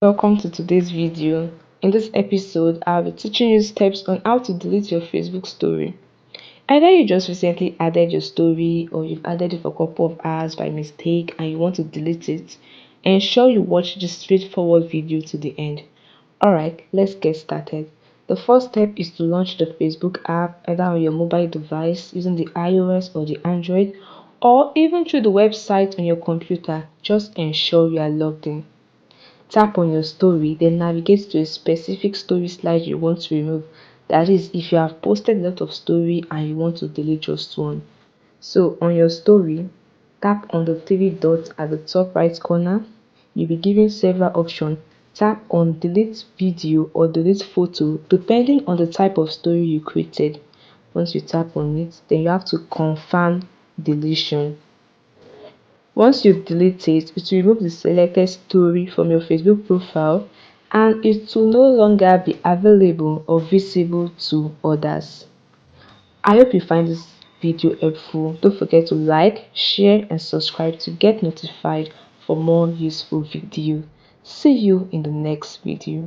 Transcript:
Welcome to today's video. In this episode, I'll be teaching you steps on how to delete your Facebook story. Either you just recently added your story or you've added it for a couple of hours by mistake and you want to delete it, ensure you watch this straightforward video to the end. Alright, let's get started. The first step is to launch the Facebook app either on your mobile device using the iOS or the Android, or even through the website on your computer. Just ensure you are logged in. Tap on your story, then navigate to a specific story slide you want to remove. That is, if you have posted a lot of story and you want to delete just one. So on your story, tap on the three dots at the top right corner. You'll be given several options. Tap on delete video or delete photo depending on the type of story you created. Once you tap on it, then you have to confirm deletion. Once you delete it, it will remove the selected story from your Facebook profile and it will no longer be available or visible to others. I hope you find this video helpful. Don't forget to like, share and subscribe to get notified for more useful videos. See you in the next video.